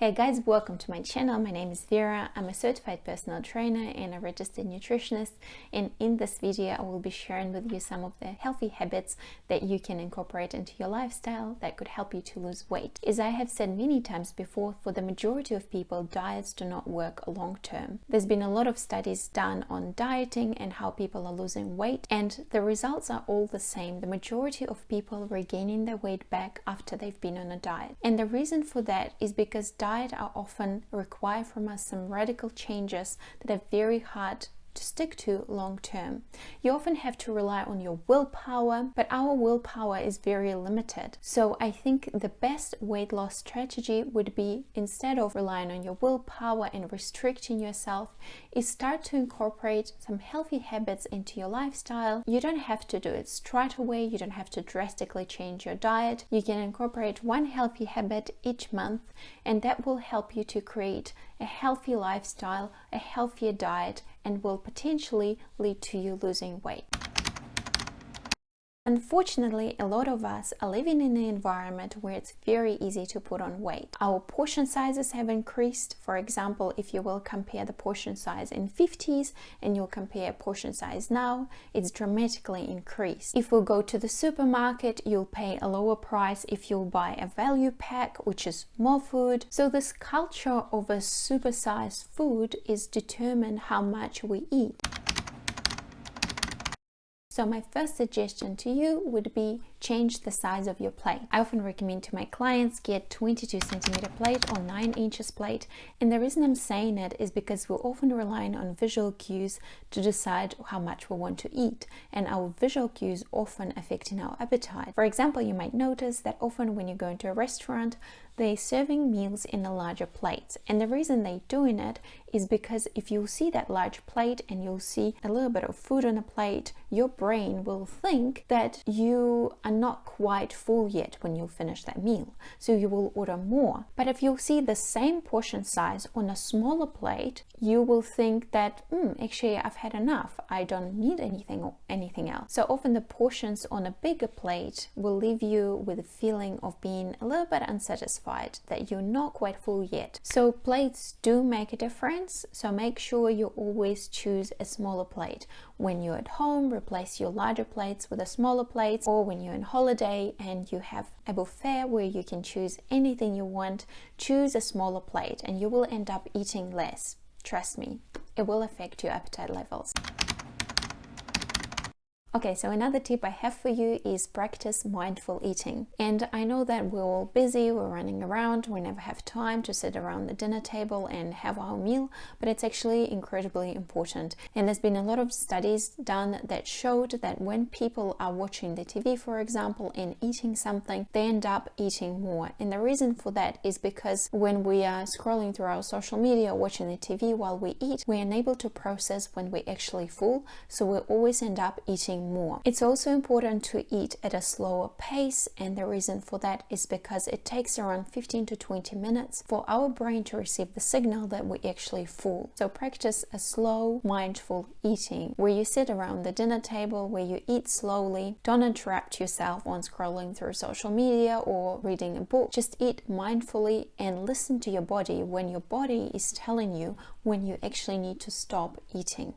Hey guys, welcome to my channel. My name is Vera. I'm a certified personal trainer and a registered nutritionist, and in this video I will be sharing with you some of the healthy habits that you can incorporate into your lifestyle that could help you to lose weight. As I have said many times before, for the majority of people, diets do not work long term. There's been a lot of studies done on dieting and how people are losing weight, and the results are all the same. The majority of people regaining their weight back after they've been on a diet, and the reason for that is because diet are often require from us some radical changes that are very hard to stick to long term. You often have to rely on your willpower, but our willpower is very limited. So I think the best weight loss strategy would be, instead of relying on your willpower and restricting yourself, is start to incorporate some healthy habits into your lifestyle. You don't have to do it straight away. You don't have to drastically change your diet. You can incorporate one healthy habit each month, and that will help you to create a healthy lifestyle, a healthier diet, and will potentially lead to you losing weight. Unfortunately, a lot of us are living in an environment where it's very easy to put on weight. Our portion sizes have increased. For example, if you will compare the portion size in 50s and you'll compare portion size now, it's dramatically increased. If we go to the supermarket, you'll pay a lower price if you'll buy a value pack, which is more food. So this culture of a supersized food is determined how much we eat. So my first suggestion to you would be change the size of your plate. I often recommend to my clients get 22 centimeter plate or 9 inches plate, and the reason I'm saying it is because we're often relying on visual cues to decide how much we want to eat, and our visual cues often affecting our appetite. For example, you might notice that often when you go into a restaurant, they're serving meals in a larger plate, and the reason they're doing it is because if you see that large plate and you'll see a little bit of food on a plate, your brain will think that you are not quite full yet when you finish that meal, so you will order more. But if you see the same portion size on a smaller plate, you will think that actually I've had enough, I don't need anything else. So often the portions on a bigger plate will leave you with a feeling of being a little bit unsatisfied, that you're not quite full yet. So plates do make a difference, so make sure you always choose a smaller plate. When you're at home, replace your larger plates with a smaller plates, or when you're on holiday and you have a buffet where you can choose anything you want, choose a smaller plate and you will end up eating less. Trust me, it will affect your appetite levels. Okay, so another tip I have for you is practice mindful eating. And I know that we're all busy, we're running around, we never have time to sit around the dinner table and have our meal, but it's actually incredibly important. And there's been a lot of studies done that showed that when people are watching the TV, for example, and eating something, they end up eating more. And the reason for that is because when we are scrolling through our social media, watching the TV while we eat, we're unable to process when we're actually full, so we always end up eating more. It's also important to eat at a slower pace, and the reason for that is because it takes around 15 to 20 minutes for our brain to receive the signal that we're actually full. So practice a slow, mindful eating where you sit around the dinner table, where you eat slowly. Don't interrupt yourself on scrolling through social media or reading a book. Just eat mindfully and listen to your body when your body is telling you when you actually need to stop eating.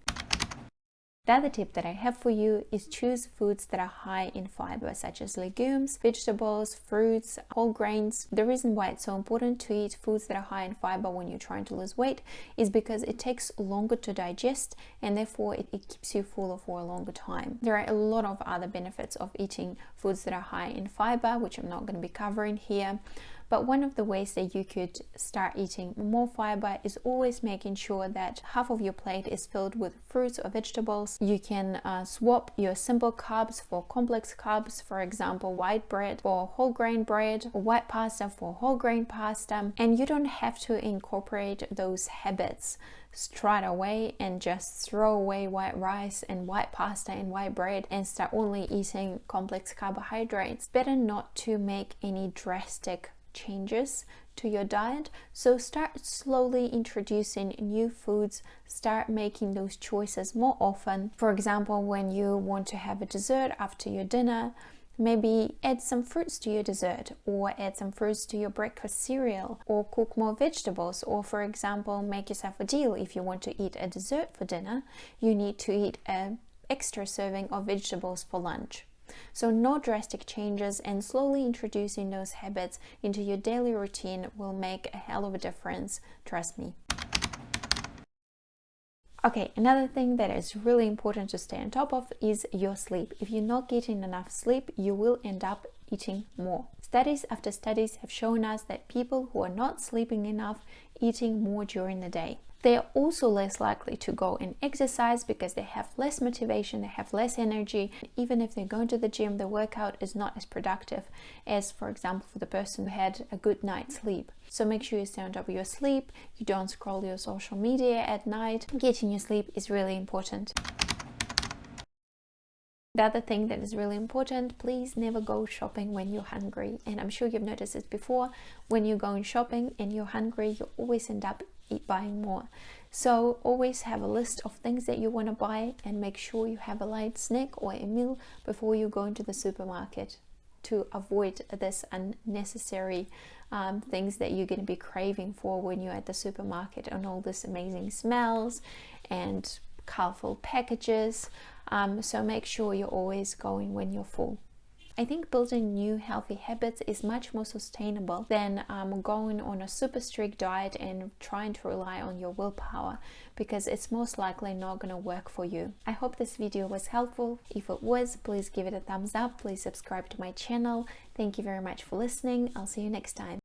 The other tip that I have for you is choose foods that are high in fiber, such as legumes, vegetables, fruits, whole grains. The reason why it's so important to eat foods that are high in fiber when you're trying to lose weight is because it takes longer to digest, and therefore it keeps you fuller for a longer time. There are a lot of other benefits of eating foods that are high in fiber, which I'm not going to be covering here. But one of the ways that you could start eating more fiber is always making sure that half of your plate is filled with fruits or vegetables. You can swap your simple carbs for complex carbs, for example, white bread for whole grain bread, or white pasta for whole grain pasta. And you don't have to incorporate those habits straight away and just throw away white rice and white pasta and white bread and start only eating complex carbohydrates. Better not to make any drastic changes to your diet. So start slowly introducing new foods, start making those choices more often. For example, when you want to have a dessert after your dinner, Maybe add some fruits to your dessert, or add some fruits to your breakfast cereal, or cook more vegetables, or for example, make yourself a deal. If you want to eat a dessert for dinner, you need to eat an extra serving of vegetables for lunch. So no drastic changes, and slowly introducing those habits into your daily routine will make a hell of a difference, trust me. Okay, another thing that is really important to stay on top of is your sleep. If you're not getting enough sleep, you will end up eating more. Studies after studies have shown us that people who are not sleeping enough eating more during the day. They are also less likely to go and exercise because they have less motivation, they have less energy. Even if they're going to the gym, the workout is not as productive as, for example, for the person who had a good night's sleep. So make sure you stay on top of your sleep, you don't scroll your social media at night. Getting your sleep is really important. The other thing that is really important, please never go shopping when you're hungry. And I'm sure you've noticed this before. When you're going shopping and you're hungry, you always end up buying more. So always have a list of things that you want to buy, and make sure you have a light snack or a meal before you go into the supermarket, to avoid this unnecessary things that you're going to be craving for when you're at the supermarket, and all this amazing smells and colorful packages. So make sure you're always going when you're full. I think building new healthy habits is much more sustainable than going on a super strict diet and trying to rely on your willpower, because it's most likely not going to work for you. I hope this video was helpful. If it was, please give it a thumbs up. Please subscribe to my channel. Thank you very much for listening. I'll see you next time.